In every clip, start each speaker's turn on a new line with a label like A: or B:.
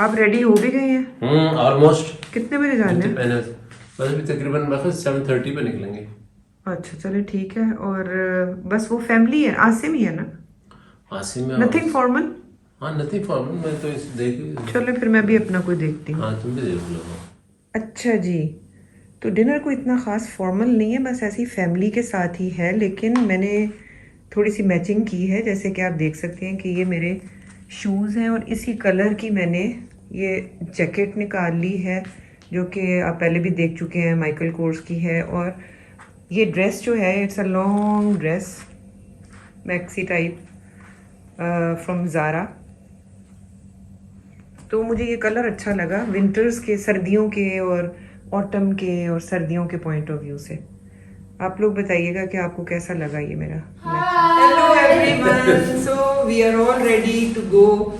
A: आप रेडी हो भी गए हैं?
B: ऑलमोस्ट।
A: कितने बजे जाना है?
B: बस अभी तकरीबन बस 7:30 पे निकलेंगे।
A: अच्छा चले ठीक है। और बस वो फैमिली है, आसिम ही है ना?
B: आसिम में
A: नथिंग फॉर्मल।
B: हाँ, नथिंग फॉर्मल। मैं तो इस देख।
A: चलो फिर मैं भी अपना कोई देखती हूँ।
B: हाँ, तुम भी देख लो।
A: अच्छा जी। तो डिनर को इतना ख़ास फॉर्मल नहीं है, बस ऐसी फैमिली के साथ ही है, लेकिन मैंने थोड़ी सी मैचिंग की है। जैसे कि आप देख सकते हैं कि ये मेरे शूज़ हैं और इसी कलर की मैंने ये जैकेट निकाल ली है, जो कि आप पहले भी देख चुके हैं, माइकल कोर्स की है। और ये ड्रेस जो है, it's a long dress, maxi type, from Zara. तो मुझे ये कलर अच्छा लगा विंटर्स के, सर्दियों के और ऑटम के और सर्दियों के पॉइंट ऑफ व्यू से। आप लोग बताइएगा कि आपको कैसा लगा ये मेरा। Hello everyone, so we are all ready to go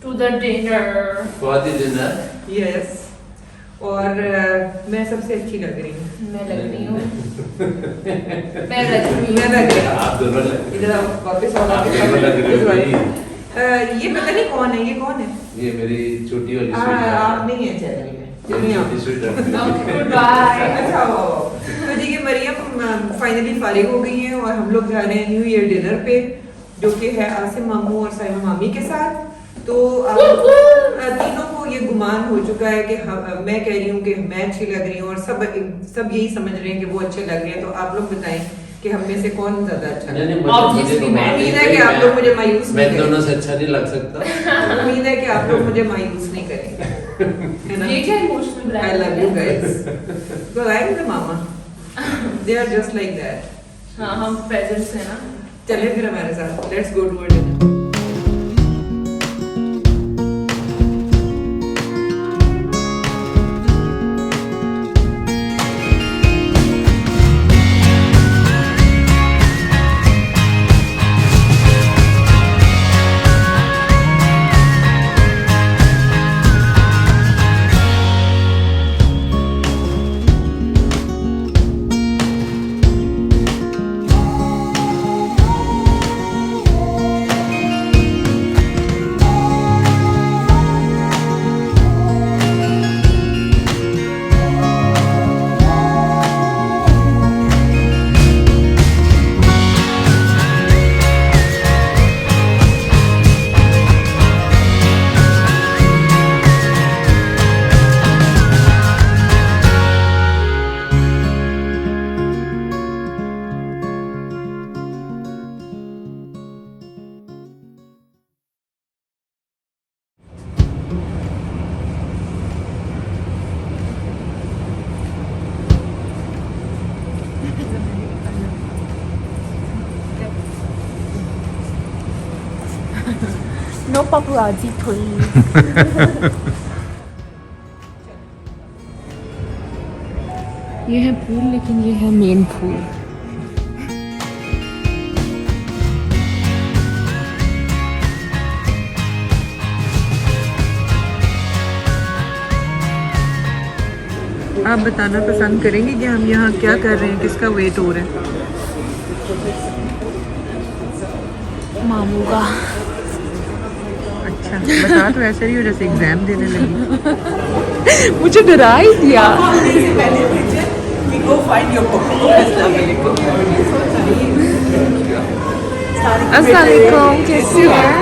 C: to the dinner.
B: For the dinner.
A: Yes. और मैं सबसे अच्छी लग रही हूँ।
C: मैं लग रही हूँ।
A: मैं लग रही हूँ।
B: आप दोनों लग
A: इधर आओ, वापस आओ,
B: आप दोनों लग रहे हो भाई।
A: ये पता नहीं कौन है, ये कौन है?
B: ये मेरी छोटी वाली
A: आप नहीं है चैनल में।
B: स्वीट।
C: बाय।
A: अच्छा आओ। तो देखिए मरियम फाइनली फारिग हो गई हैं और हम लोग जा रहे हैं न्यू ईयर डिनर पे, जो कि है आसिम मामू और साइमा मामी के साथ। तो तीनों को ये गुमान हो चुका है कि मैं कह रही हूँ कि मैं अच्छी लग रही हूँ और सब यही समझ रहे हैं कि वो अच्छे लग रहे हैं। तो आप लोग बताएं कि हम में से कौन ज्यादा अच्छा लग रहा है।
C: Obviously मैं।
A: उम्मीद है कि आप लोग मुझे मायूस
B: मैं
A: नहीं
B: दोनों
A: करेंगे।
B: से अच्छा नहीं लग सकता।
A: उम्मीद है कि आप लोग मुझे मायूस नहीं करेंगे, है ना?
C: ये क्या emotional
A: I love you guys. Well, I'm the mama. They are just like that.
C: हाँ, हम प्रेजेंट्स हैं ना।
A: चले फिर हमारे साथ, let's go to our dinner.
C: No paparazzi please। ये है पूल, लेकिन ये है मेन पूल।
A: आप बताना पसंद करेंगे कि हम यहाँ क्या कर रहे हैं, किसका वेट हो रहा है?
C: मामू का।
A: अच्छा बता, तो ऐसे ही हो जैसे एग्जाम देने लगी।
C: मुझे डरा ही दिया। अस्सलाम वालेकुम, कैसी हैं?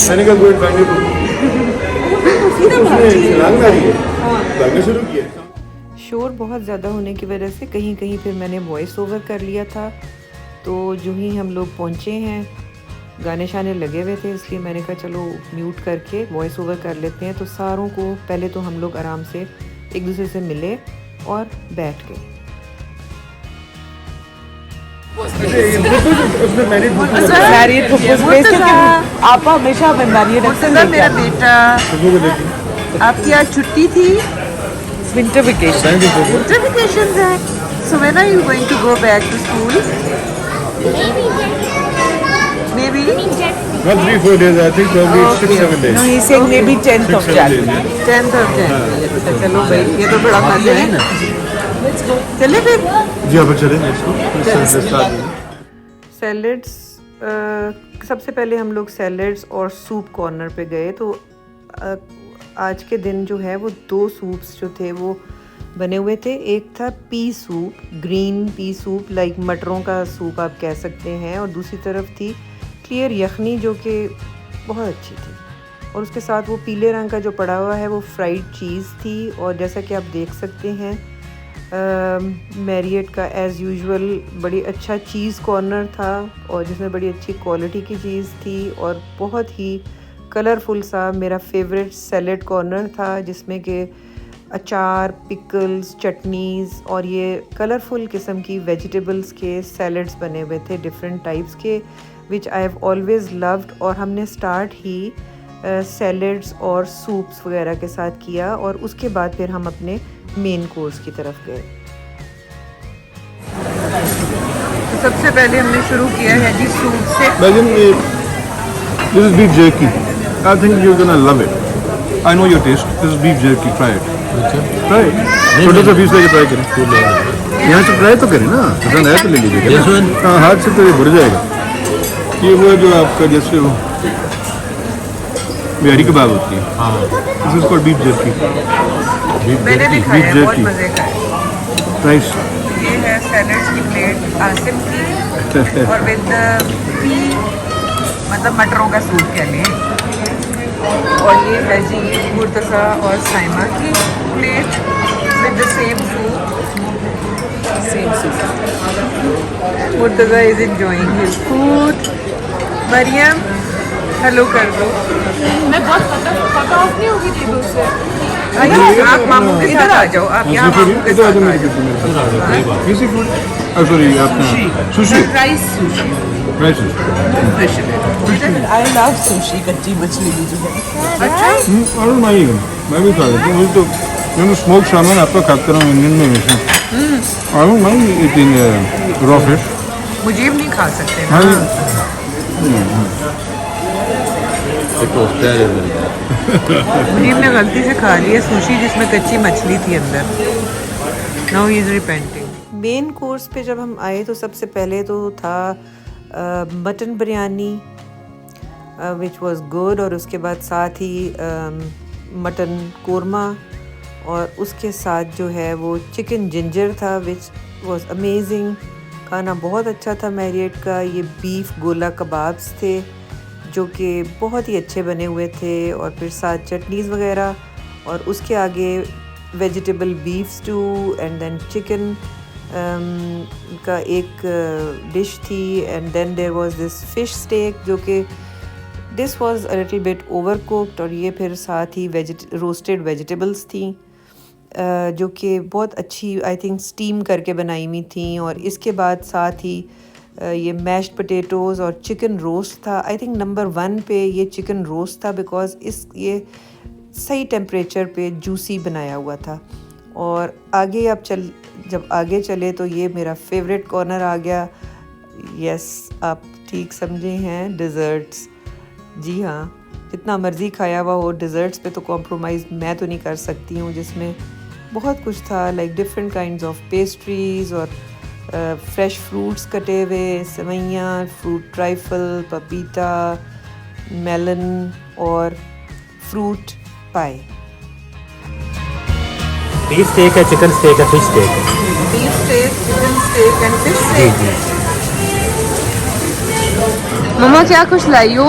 D: मैंने कहा गुड भागने शुरू किया।
A: शोर बहुत ज़्यादा होने की वजह से कहीं कहीं फिर मैंने वॉइस ओवर कर लिया था। तो जो ही हम लोग पहुँचे हैं, गाने शाने लगे हुए थे, इसलिए मैंने कहा चलो म्यूट करके वॉइस ओवर कर लेते हैं। तो सारों को पहले तो हम लोग आराम से एक दूसरे से मिले और बैठ गए।
E: आप हमेशा बंदानी
A: मेरा बेटा, आपकी आज छुट्टी थी,
E: विंटर वेकेशन।
A: winter vacations है। So when are you going to go back to school? Maybe?
D: Not 3-4 days, I think probably 6-7 days.
E: No, he's saying maybe 10th of
D: 6-7
E: January।
D: days, yeah.
A: 10th of January। अच्छा चलो भाई, ये तो बड़ा मजा है। चले फिर।
D: जी आप चले, let's go।
A: सैलड्स, सबसे पहले हम लोग सैलड्स और सूप कॉर्नर पे गए। तो आज के दिन जो है वो 2 सूप्स जो थे वो बने हुए थे। एक था P soup, green pea soup, like मटरों का सूप आप कह सकते हैं, और दूसरी तरफ थी क्लियर यखनी जो कि बहुत अच्छी थी। और उसके साथ वो पीले रंग का जो पड़ा हुआ है वो फ्राइड चीज़ थी। और जैसा कि आप देख सकते हैं मैरियट का एज़ यूजुअल बड़ी अच्छा चीज़ कॉर्नर था, और जिसमें बड़ी अच्छी क्वालिटी की चीज़ थी, और बहुत ही कलरफुल सा मेरा फेवरेट सैलड कॉर्नर था, जिसमें कि अचार, पिकल्स, चटनीज़ और ये कलरफुल किस्म की वेजिटेबल्स के सैलड्स बने हुए थे डिफरेंट टाइप्स के, विच आई हैव ऑलवेज़ लव्ड। और हमने स्टार्ट ही सैलड्स और सूप्स वगैरह के साथ किया, और उसके बाद फिर हम अपने मेन कोर्स की तरफ गए। तो सबसे पहले हमने शुरू किया है जी सूप से।
D: This is beef jerky. I think you're gonna love it. I know your taste. This is beef jerky. Try it. Try it. छोटा सा पीस लेके ट्राई करें। यहाँ से ट्राई तो करें ना, पसंद आया तो ले लीजिए। हाँ, हाथ से तो ये भर जाएगा। ये वो जो आपका जैसे वो बिहारी कबाब होती है। हाँ। This is called beef jerky.
A: मैंने भी खाया है, बहुत मज़े का है।
D: Nice.
A: ये है सैलड्स की प्लेट आसिम की, और विद पी मतलब मटरों का सूप कह लें। और ये है जी मुर्तज़ा और साइमा की plate with the same soup. Murtaza is enjoying his food. Mariyam hello कर दो।
C: मैं बहुत पता ऑफ नहीं होगी टेबल से।
A: आइए आप मामू के साथ आ जाओ, आप यहाँ मामू के साथ आ जाओ।
D: Easy food. Oh, sorry, आपका sushi.
E: Rice sushi.
D: Rice.
E: I love sushi, कच्ची मछली भी जो है।
A: अच्छा
D: I don't mind even. मैं भी खा लेता हूँ। मुझे तो मैं स्मोक सामान आपका खाता रहा हूँ इंडियन में हमेशा। I don't mind eating raw fish.
A: मुझे भी नहीं खा सकते
D: हाँ
A: ना।
B: एक टोस्ट है
A: मुझे ने गलती से खा लिया सुशी जिसमें कच्ची मछली थी अंदर। Now he is repenting. Main course पे जब हम आए तो सबसे पहले तो था mutton biryani which was good, और उसके बाद साथ ही मटन कोरमा, और उसके साथ जो है वो चिकन जिंजर था विच वाज अमेजिंग। खाना बहुत अच्छा था मैरियट का। ये बीफ गोला कबाब्स थे जो कि बहुत ही अच्छे बने हुए थे, और फिर साथ चटनीज़ वगैरह, और उसके आगे vegetable beef stew and then chicken का एक डिश थी, and then there was this fish steak जो कि this was a little bit overcooked, और ये फिर साथ ही रोस्टेड वेजिटेबल्स थी जो कि बहुत अच्छी आई थिंक स्टीम करके बनाई हुई थी। और इसके बाद साथ ही ये मैश्ड पोटैटोज़ और चिकन रोस्ट था। आई थिंक नंबर 1 पे ये चिकन रोस्ट था बिकॉज़ ये सही टेम्परेचर पे जूसी बनाया हुआ था। और आगे जब आगे चले तो ये मेरा फेवरेट कॉर्नर आ गया। यस, आप ठीक समझे हैं, डिज़र्ट्स। जी हाँ, जितना मर्ज़ी खाया हुआ हो, डिज़र्ट्स पे तो कॉम्प्रोमाइज़ मैं तो नहीं कर सकती हूँ, जिसमें बहुत कुछ था, like different kinds of pastries और फ्रेश फ्रूट्स कटे हुए, सेवइयाँ, फ्रूट ट्राइफल, पपीता, मेलन और फ्रूट पाई।
F: बीफ स्टेक है, चिकन स्टेक है, फिश स्टेक है।
A: Beef steak, chicken steak and fish steak.
C: मम्मा क्या कुछ लाई हो?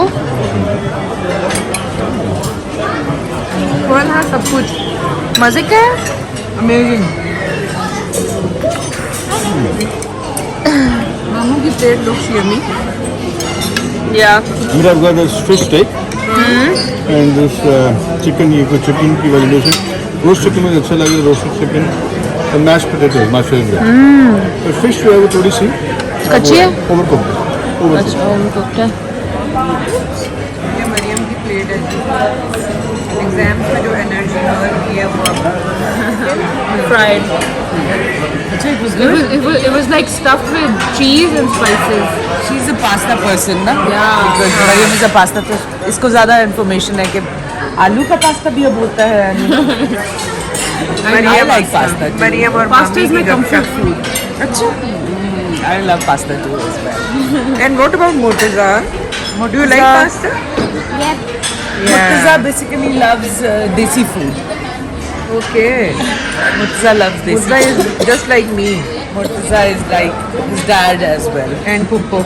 A: हाँ, सब कुछ
C: मजे का है?
A: अमेजिंग। मामू की प्लेट लुक्स यम्मी।
C: या
D: We have got this fish steak and this chicken. ये कोई chicken की वेरिएशन। रोस्ट चिकन मुझे अच्छा लगा, रोस्टेड चिकन और मैश पोटैटो माय फेवरेट। और फिश जो है वो थोड़ी सी
C: कच्ची है?
D: ओवरकुक्ड।
C: अच्छा, उनको क्या?
A: ये मरियम की प्लेट है। एग्जाम्स में जो एनर्जी बर्न किया वो
C: Fried. It was like stuffed with cheese and spices.
E: She is a pasta person ना।
C: Yeah.
E: Because Mariam is a pasta, तो इसको ज़्यादा इन्फॉर्मेशन है कि आलू का पास्ता भी अब होता है। I like pasta too.
A: Maryam और
C: Pasta
A: मामी
C: is
A: की
C: my comfort
A: गपशप।
C: food.
E: अच्छा, I love pasta too as well.
A: And what about Murtaza? Do you like pasta?
G: Yep.
E: Murtaza basically loves desi food.
A: Okay.
E: Murtaza loves desi
A: Murtaza is just like me.
E: Murtaza is like his dad as well.
A: And Puppo.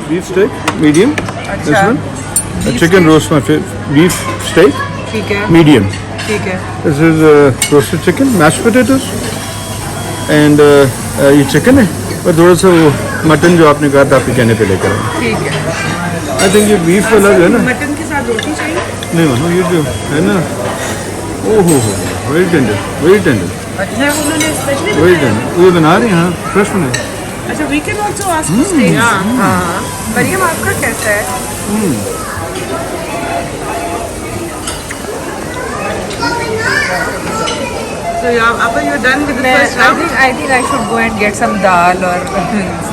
D: Beef steak, medium. This one. A chicken roast, my favorite. Beef steak,
A: ठीक है,
D: medium.
A: ठीक है.
D: This is roasted chicken, mashed potatoes, and ये chicken है और थोड़ा सा वो मटन जो आपने कहा था आपके कहने पे लेकर आए.
A: ठीक है.
D: I think ये beef वाला जो है ना,
A: मटन के साथ रोटी चाहिए?
D: नहीं मानो ये जो है ना, ओहो very tender, very tender,
E: अच्छा उन्होंने स्पेशली
D: very tender. ये बना रहे हैं हाँ, fresh बना है.
E: अच्छा we can also ask for steak.
A: हाँ. मरियम आपका कैसा है? So you're done with the first round?
C: I think I should go and get some dal और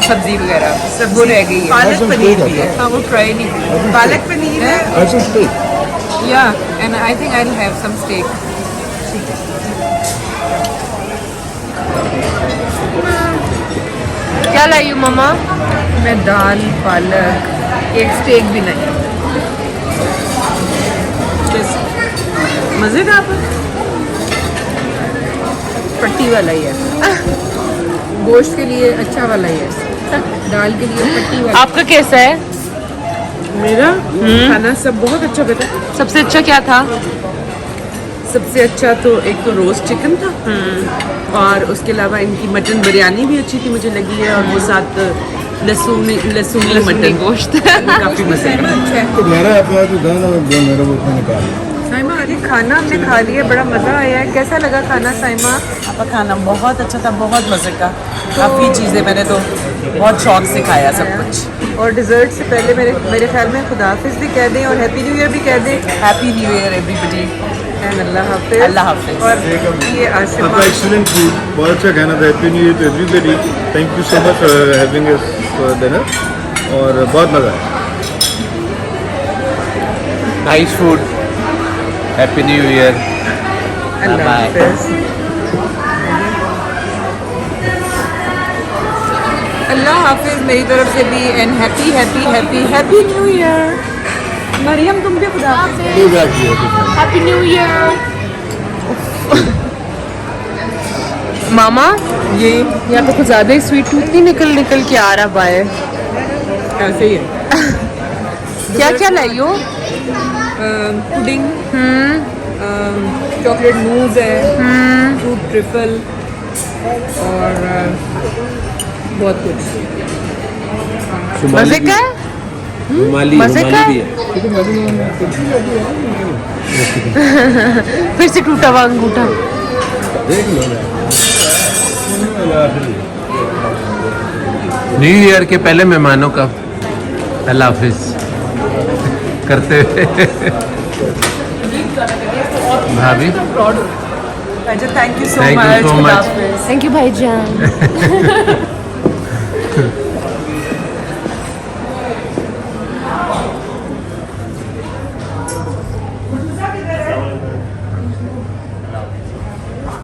C: सब्जी वगैरह वो रह गई है
A: पालक पनीर भी है.
C: हाँ वो ट्राई नहीं
A: पालक पनीर है.
C: या and I think I will have some steak क्या लाई हूँ मम्मा मैं दाल पालक एक स्टेक भी नहीं
A: मजे का आप
C: पट्टी वाला ही है गोश्त के लिए अच्छा वाला ही है दाल के लिए पट्टी वाला आपका कैसा है
E: मेरा खाना सब बहुत अच्छा बेटा.
C: सबसे अच्छा क्या था
E: सबसे अच्छा तो एक तो रोस्ट चिकन था और उसके अलावा इनकी मटन बिरयानी भी अच्छी थी मुझे लगी है और वो साथ लहसुनी मटन
C: गोश्त
E: काफी मजे का.
D: तो घर है आपका तो दाल और दो मेरा वो निकाल.
A: साइमा अरे खाना हमने खा लिया बड़ा मज़ा आया है. कैसा लगा खाना साइमा?
E: आपका खाना बहुत अच्छा था बहुत मजे का. काफ़ी चीज़ें मैंने तो बहुत शौक से खाया सब कुछ.
A: और डिज़र्ट से पहले मेरे ख्याल में खुदाफिज भी कह दें और हैप्पी न्यू ईयर भी कह दें.
E: Happy new year everybody.
A: And अल्लाह हाफिज़.
E: अल्लाह हाफिज़.
A: और ये आसिम
D: आपका एक्सीलेंट फूड, बहुत अच्छा खाना था. Happy new year to everybody. Thank you so much for having us for dinner और बहुत मज़ा आया.
B: Nice food. Happy new year.
A: अल्लाह हाफिज़. अल्लाह हाफिज़ मेरी तरफ से भी and happy happy happy happy new year. Mariam तुम भी खुदा
C: हैप्पी न्यू ईयर मामा
A: ये
C: यहाँ पे कुछ ज़्यादा ही स्वीट टूथ नहीं निकल के आ रहा बाय
A: ऐसे ही है.
C: क्या क्या लाई हो
A: पुडिंग, चॉकलेट मूज है, फ्रूट ट्रिपल और बहुत कुछ.
C: मजे का है
B: रुमाली
C: मजे का
B: भी है.
C: फिर से टूटा हुआ अंगूठा
B: न्यू ईयर के पहले मेहमानों का अल्लाह हाफिज करते हुए भाभी
E: thank you so
B: Thank you
E: much.
B: so much.
C: Thank you भाईजान